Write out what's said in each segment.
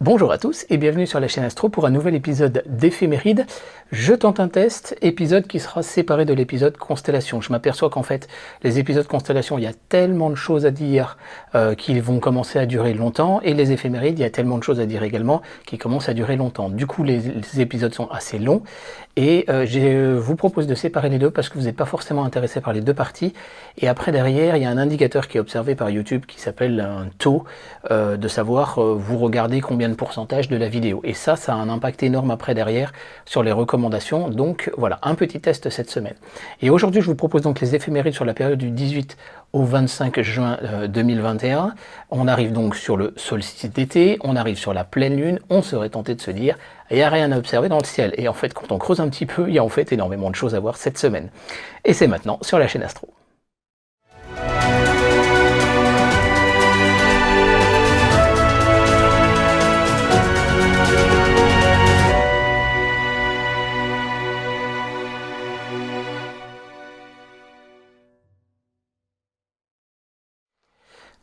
Bonjour à tous et bienvenue sur la chaîne Astro pour un nouvel épisode d'Éphéméride. Je tente un test, épisode qui sera séparé de l'épisode Constellation. Je m'aperçois qu'en fait, les épisodes Constellation, il y a tellement de choses à dire qu'ils vont commencer à durer longtemps, et les éphémérides, il y a tellement de choses à dire également qui commencent à durer longtemps. Du coup, les épisodes sont assez longs, et je vous propose de séparer les deux parce que vous n'êtes pas forcément intéressé par les deux parties. Et après, derrière, il y a un indicateur qui est observé par YouTube qui s'appelle un taux, de savoir vous regardez combien de pourcentage de la vidéo. Et ça a un impact énorme après derrière sur les recommandations. Donc voilà, un petit test cette semaine. Et aujourd'hui, je vous propose donc les éphémérides sur la période du 18 au 25 juin 2021. On arrive donc sur le solstice d'été, on arrive sur la pleine lune, on serait tenté de se dire, il n'y a rien à observer dans le ciel. Et en fait, quand on creuse un petit peu, il y a en fait énormément de choses à voir cette semaine. Et c'est maintenant sur la chaîne Astro.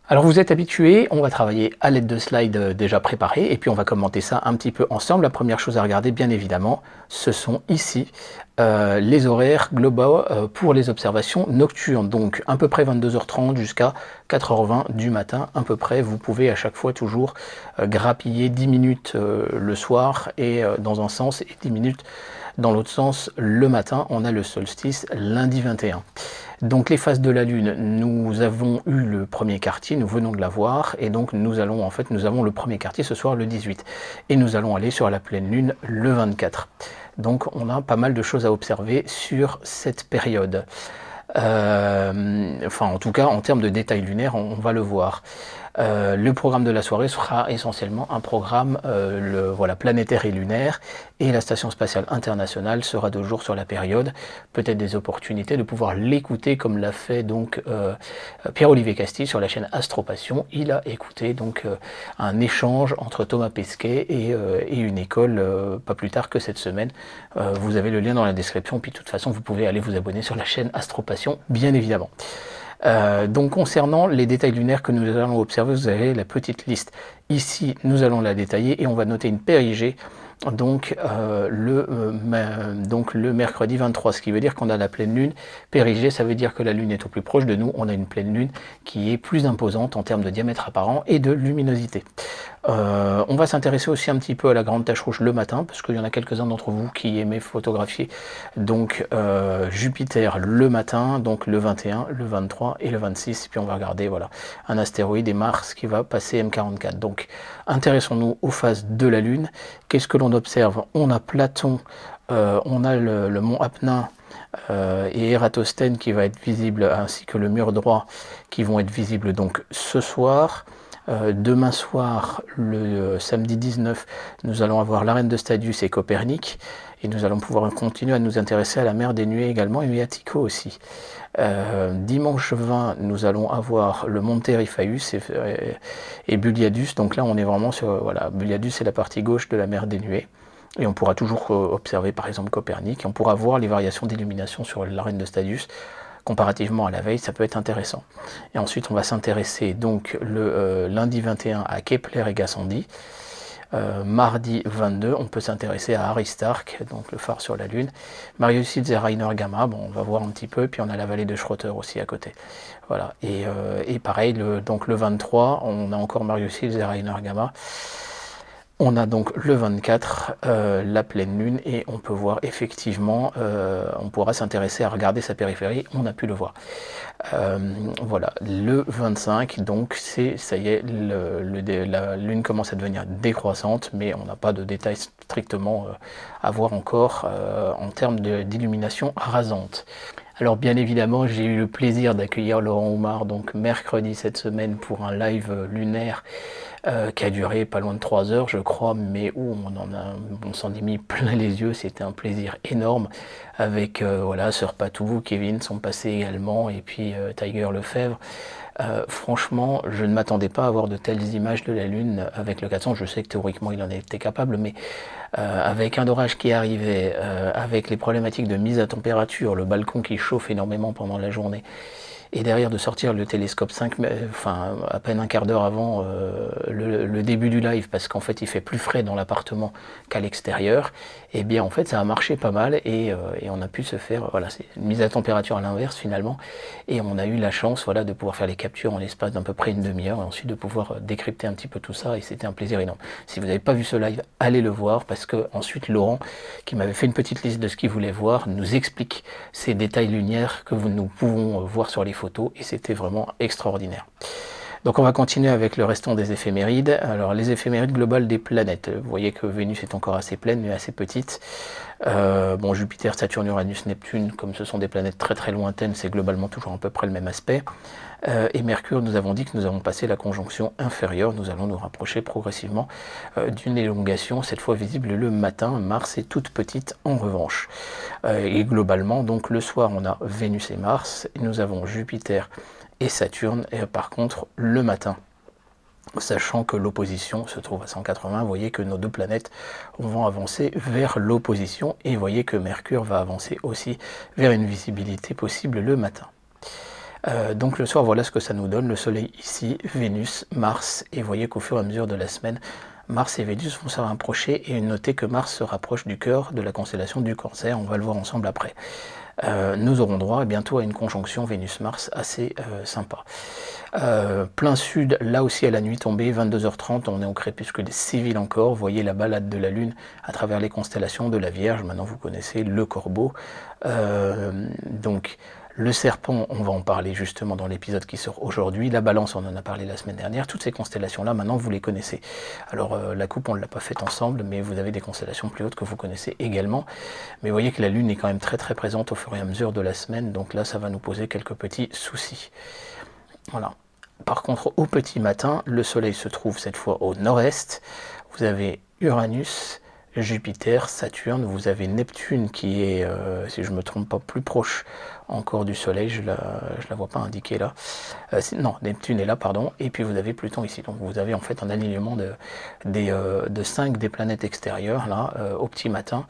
Alors vous êtes habitués, on va travailler à l'aide de slides déjà préparés et puis on va commenter ça un petit peu ensemble. La première chose à regarder, bien évidemment, ce sont ici les horaires globaux pour les observations nocturnes. Donc à peu près 22h30 jusqu'à 4h20 du matin à peu près. Vous pouvez à chaque fois toujours grappiller 10 minutes le soir et dans un sens et 10 minutes dans l'autre sens le matin. On a le solstice lundi 21. Donc les phases de la Lune, nous avons eu le premier quartier, nous venons de la voir, et donc nous avons le premier quartier ce soir le 18, et nous allons aller sur la pleine Lune le 24. Donc on a pas mal de choses à observer sur cette période. Enfin en tout cas en termes de détails lunaires, on va le voir. Le programme de la soirée sera essentiellement un programme planétaire et lunaire, et la Station spatiale internationale sera de jour sur la période. Peut-être des opportunités de pouvoir l'écouter comme l'a fait donc Pierre-Olivier Castille sur la chaîne Astropassion. Il a écouté donc un échange entre Thomas Pesquet et une école pas plus tard que cette semaine. Vous avez le lien dans la description, puis de toute façon vous pouvez aller vous abonner sur la chaîne Astropassion bien évidemment. Donc concernant les détails lunaires que nous allons observer, vous avez la petite liste. Ici, nous allons la détailler et on va noter une périgée donc, le mercredi 23, ce qui veut dire qu'on a la pleine lune. Périgée, ça veut dire que la lune est au plus proche de nous, on a une pleine lune qui est plus imposante en termes de diamètre apparent et de luminosité. On va s'intéresser aussi un petit peu à la grande tache rouge le matin, parce qu'il y en a quelques-uns d'entre vous qui aimaient photographier donc Jupiter le matin, donc le 21, le 23 et le 26, et puis on va regarder voilà, un astéroïde et Mars qui va passer M44. Donc intéressons-nous aux phases de la Lune. Qu'est-ce que l'on observe? On a Platon, on a le mont Apennin, et Ératosthène qui va être visible, ainsi que le mur droit qui vont être visibles donc ce soir. Demain soir, le samedi 19, nous allons avoir l'arène de Stadius et Copernic, et nous allons pouvoir continuer à nous intéresser à la mer des nuées également, et à Tycho aussi. Dimanche 20, nous allons avoir le Monte Riphaeus et Bulliadus, donc là on est vraiment sur, voilà, Bulliadus c'est la partie gauche de la mer des nuées, et on pourra toujours observer par exemple Copernic, et on pourra voir les variations d'illumination sur l'arène de Stadius, comparativement à la veille, ça peut être intéressant. Et ensuite, on va s'intéresser donc le lundi 21 à Kepler et Gassendi. Mardi 22, on peut s'intéresser à Aristarque, donc le phare sur la Lune. Marius et Rainer Gamma, bon, on va voir un petit peu, puis on a la vallée de Schroeter aussi à côté. Voilà. Et pareil, donc le 23, on a encore Marius et Rainer Gamma. On a donc le 24, la pleine lune, et on peut voir effectivement, on pourra s'intéresser à regarder sa périphérie, on a pu le voir. Voilà, le 25, donc ça y est, la lune commence à devenir décroissante, mais on n'a pas de détails strictement à voir encore en termes d'illumination rasante. Alors bien évidemment, j'ai eu le plaisir d'accueillir Laurent Oumar donc mercredi cette semaine pour un live lunaire qui a duré pas loin de 3 heures je crois, mais où on s'en est mis plein les yeux. C'était un plaisir énorme avec voilà, Sœur Patou, Kevin sont passés également, et puis Tiger Lefebvre. Franchement, je ne m'attendais pas à avoir de telles images de la Lune avec le 400. Je sais que théoriquement il en était capable, mais avec un orage qui arrivait, avec les problématiques de mise à température, le balcon qui chauffe énormément pendant la journée, et derrière de sortir le télescope enfin à peine un quart d'heure avant le début du live, parce qu'en fait il fait plus frais dans l'appartement qu'à l'extérieur, et bien en fait ça a marché pas mal, et on a pu se faire, voilà, c'est une mise à température à l'inverse finalement, et on a eu la chance, voilà, de pouvoir faire les captures en l'espace d'à peu près une demi-heure, et ensuite de pouvoir décrypter un petit peu tout ça, et c'était un plaisir énorme. Si vous n'avez pas vu ce live, allez le voir, parce que ensuite Laurent, qui m'avait fait une petite liste de ce qu'il voulait voir, nous explique ces détails lunaires que nous pouvons voir sur les photos, et c'était vraiment extraordinaire. Donc on va continuer avec le restant des éphémérides. Alors les éphémérides globales des planètes. Vous voyez que Vénus est encore assez pleine, mais assez petite. Bon, Jupiter, Saturne, Uranus, Neptune, comme ce sont des planètes très très lointaines, c'est globalement toujours à peu près le même aspect. Et Mercure, nous avons dit que nous avons passé la conjonction inférieure. Nous allons nous rapprocher progressivement d'une élongation, cette fois visible le matin. Mars est toute petite en revanche. Et globalement, donc le soir, on a Vénus et Mars. Et nous avons Jupiter et Saturne, et par contre le matin, sachant que l'opposition se trouve à 180, vous voyez que nos deux planètes vont avancer vers l'opposition, et vous voyez que Mercure va avancer aussi vers une visibilité possible le matin. Donc le soir, voilà ce que ça nous donne, le Soleil ici, Vénus, Mars, et vous voyez qu'au fur et à mesure de la semaine, Mars et Vénus vont se rapprocher, et notez que Mars se rapproche du cœur de la constellation du Cancer, on va le voir ensemble après. Nous aurons droit bientôt à une conjonction Vénus-Mars assez sympa. Plein sud, là aussi à la nuit tombée, 22h30, on est au crépuscule civil encore. Vous voyez la balade de la Lune à travers les constellations de la Vierge. Maintenant vous connaissez le Corbeau. Donc le Serpent, on va en parler justement dans l'épisode qui sort aujourd'hui. La Balance, on en a parlé la semaine dernière. Toutes ces constellations-là, maintenant, vous les connaissez. Alors, la Coupe, on ne l'a pas faite ensemble, mais vous avez des constellations plus hautes que vous connaissez également. Mais vous voyez que la Lune est quand même très très présente au fur et à mesure de la semaine. Donc là, ça va nous poser quelques petits soucis. Voilà. Par contre, au petit matin, le Soleil se trouve cette fois au nord-est. Vous avez Uranus, Jupiter, Saturne, vous avez Neptune qui est, si je ne me trompe pas, plus proche encore du Soleil, je la vois pas indiquée là. Non, Neptune est là, pardon, et puis vous avez Pluton ici. Donc vous avez en fait un alignement de 5 des planètes extérieures là, au petit matin.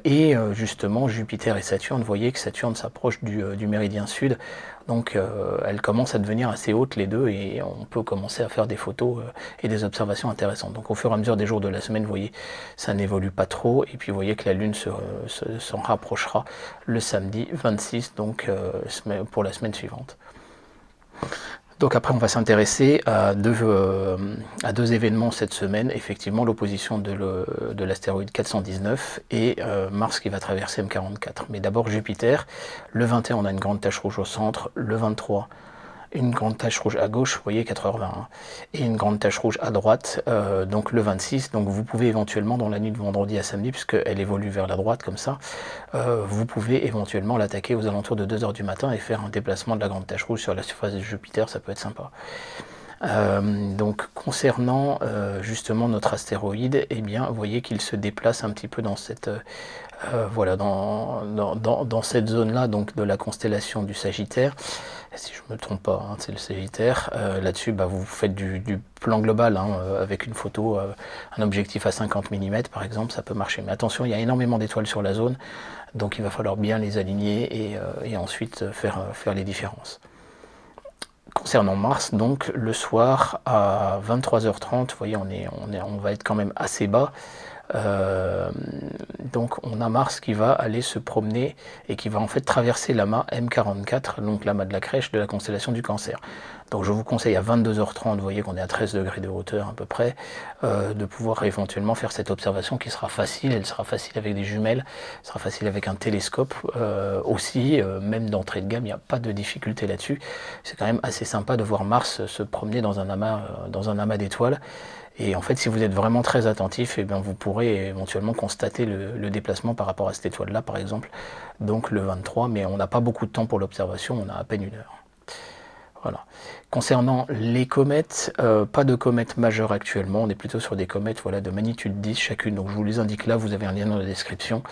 Et justement, Jupiter et Saturne, vous voyez que Saturne s'approche du méridien sud, donc elles commencent à devenir assez hautes les deux, et on peut commencer à faire des photos et des observations intéressantes. Donc au fur et à mesure des jours de la semaine, vous voyez, ça n'évolue pas trop, et puis vous voyez que la Lune s'en rapprochera le samedi 26, donc pour la semaine suivante. Donc après, on va s'intéresser à deux événements cette semaine. Effectivement, l'opposition de l'astéroïde 419 et Mars qui va traverser M44. Mais d'abord Jupiter. Le 21, on a une grande tache rouge au centre. Le 23, une grande tache rouge à gauche, vous voyez 4h20, hein, et une grande tache rouge à droite, donc le 26, donc vous pouvez éventuellement dans la nuit de vendredi à samedi, puisqu'elle évolue vers la droite comme ça, vous pouvez éventuellement l'attaquer aux alentours de 2h du matin et faire un déplacement de la grande tache rouge sur la surface de Jupiter, ça peut être sympa. Donc concernant justement notre astéroïde, eh bien vous voyez qu'il se déplace un petit peu dans cette voilà, dans cette zone là, donc de la constellation du Sagittaire, si je me trompe pas, hein, c'est le Sagittaire. Là-dessus, bah, vous faites du plan global, hein, avec une photo, un objectif à 50 mm par exemple, ça peut marcher. Mais attention, il y a énormément d'étoiles sur la zone, donc il va falloir bien les aligner et ensuite faire les différences. Concernant Mars, donc le soir à 23h30, vous voyez, on va être quand même assez bas. Donc on a Mars qui va aller se promener et qui va en fait traverser l'amas M44, donc l'amas de la Crèche de la constellation du Cancer. Donc je vous conseille à 22h30, vous voyez qu'on est à 13 degrés de hauteur à peu près, de pouvoir éventuellement faire cette observation qui sera facile. Elle sera facile avec des jumelles, elle sera facile avec un télescope aussi, même d'entrée de gamme, il n'y a pas de difficulté là-dessus. C'est quand même assez sympa de voir Mars se promener dans un amas d'étoiles. Et en fait, si vous êtes vraiment très attentif, eh bien, vous pourrez éventuellement constater le déplacement par rapport à cette étoile-là, par exemple, donc le 23, mais on n'a pas beaucoup de temps pour l'observation, on a à peine 1 heure. Voilà. Concernant les comètes, pas de comètes majeures actuellement, on est plutôt sur des comètes, voilà, de magnitude 10 chacune, donc je vous les indique là, vous avez un lien dans la description.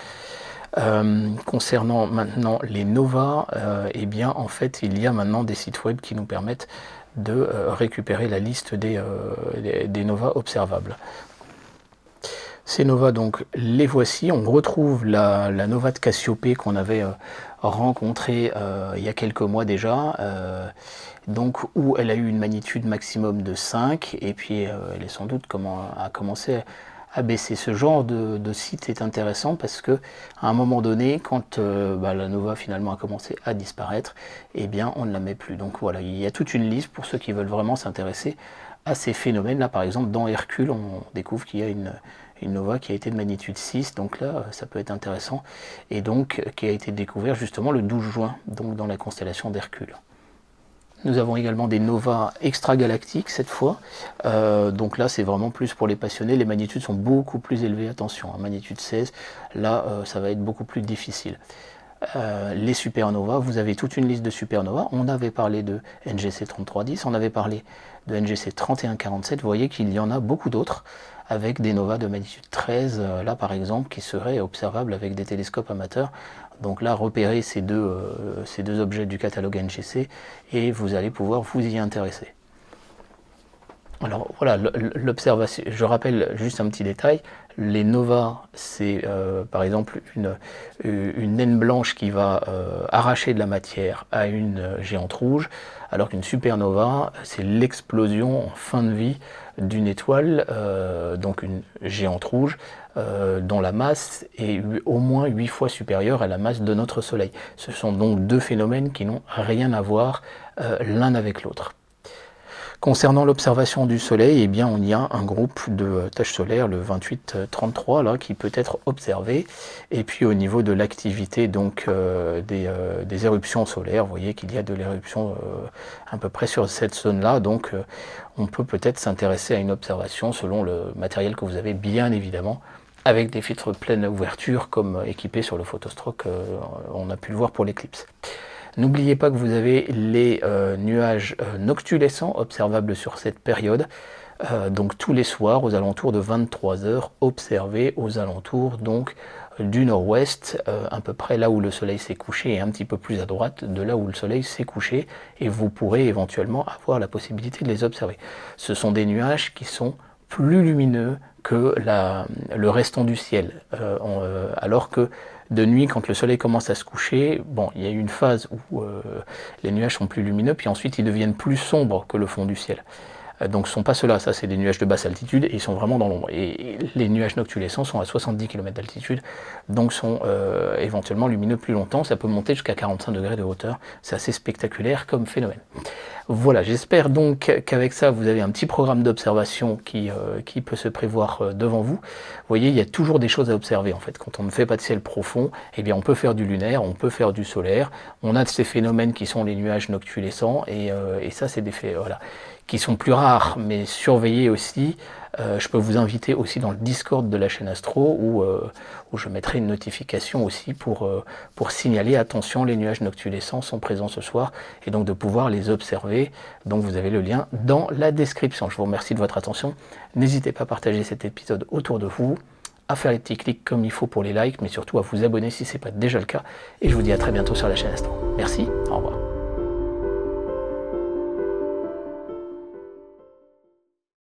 Concernant maintenant les novas, eh bien en fait il y a maintenant des sites web qui nous permettent de récupérer la liste des novas observables. Ces novas, donc, les voici. On retrouve la nova de Cassiopée qu'on avait rencontrée il y a quelques mois déjà, donc où elle a eu une magnitude maximum de 5, et puis elle est sans doute a commencé à baisser. Ce genre de site est intéressant parce que à un moment donné, quand la nova finalement a commencé à disparaître, eh bien on ne la met plus. Donc voilà, il y a toute une liste pour ceux qui veulent vraiment s'intéresser à ces phénomènes. Là par exemple dans Hercule, on découvre qu'il y a une nova qui a été de magnitude 6, donc là ça peut être intéressant, et donc qui a été découvert justement le 12 juin, donc dans la constellation d'Hercule. Nous avons également des novas extragalactiques cette fois, donc là c'est vraiment plus pour les passionnés, les magnitudes sont beaucoup plus élevées, attention, à magnitude 16, là ça va être beaucoup plus difficile. Les supernovas, vous avez toute une liste de supernovas, on avait parlé de NGC 3310, on avait parlé de NGC 3147, vous voyez qu'il y en a beaucoup d'autres, avec des novas de magnitude 13, là par exemple, qui seraient observables avec des télescopes amateurs. Donc là, repérez ces deux objets du catalogue NGC et vous allez pouvoir vous y intéresser. Alors voilà, l'observation, je rappelle juste un petit détail, les novas, c'est par exemple une naine blanche qui va arracher de la matière à une géante rouge, alors qu'une supernova, c'est l'explosion en fin de vie d'une étoile, donc une géante rouge, dont la masse est au moins 8 fois supérieure à la masse de notre Soleil. Ce sont donc deux phénomènes qui n'ont rien à voir l'un avec l'autre. Concernant l'observation du Soleil, eh bien, on y a un groupe de taches solaires, le 2833, là, qui peut être observé. Et puis au niveau de l'activité donc des éruptions solaires, vous voyez qu'il y a de l'éruption à peu près sur cette zone-là. Donc on peut peut-être s'intéresser à une observation selon le matériel que vous avez, bien évidemment, avec des filtres pleine ouverture comme équipés sur le Photostroke, on a pu le voir pour l'éclipse. N'oubliez pas que vous avez les nuages noctulescents observables sur cette période, donc tous les soirs aux alentours de 23 h, observés aux alentours donc du nord-ouest, à peu près là où le soleil s'est couché et un petit peu plus à droite de là où le soleil s'est couché, et vous pourrez éventuellement avoir la possibilité de les observer. Ce sont des nuages qui sont plus lumineux que le restant du ciel, alors que de nuit, quand le soleil commence à se coucher, bon, il y a une phase où les nuages sont plus lumineux, puis ensuite ils deviennent plus sombres que le fond du ciel. Donc ce ne sont pas ceux-là, ça c'est des nuages de basse altitude, et ils sont vraiment dans l'ombre. Et les nuages noctulescents sont à 70 km d'altitude, donc sont éventuellement lumineux plus longtemps, ça peut monter jusqu'à 45 degrés de hauteur, c'est assez spectaculaire comme phénomène. Voilà, j'espère donc qu'avec ça, vous avez un petit programme d'observation qui peut se prévoir devant vous. Vous voyez, il y a toujours des choses à observer en fait. Quand on ne fait pas de ciel profond, eh bien on peut faire du lunaire, on peut faire du solaire. On a de ces phénomènes qui sont les nuages noctulescents, et ça c'est des faits voilà, qui sont plus rares, mais surveillez aussi. Je peux vous inviter aussi dans le Discord de la chaîne Astro, où je mettrai une notification aussi pour signaler, attention, les nuages noctulescents sont présents ce soir, et donc de pouvoir les observer. Donc vous avez le lien dans la description. Je vous remercie de votre attention. N'hésitez pas à partager cet épisode autour de vous, à faire les petits clics comme il faut pour les likes, mais surtout à vous abonner si ce n'est pas déjà le cas. Et je vous dis à très bientôt sur la chaîne Astro. Merci.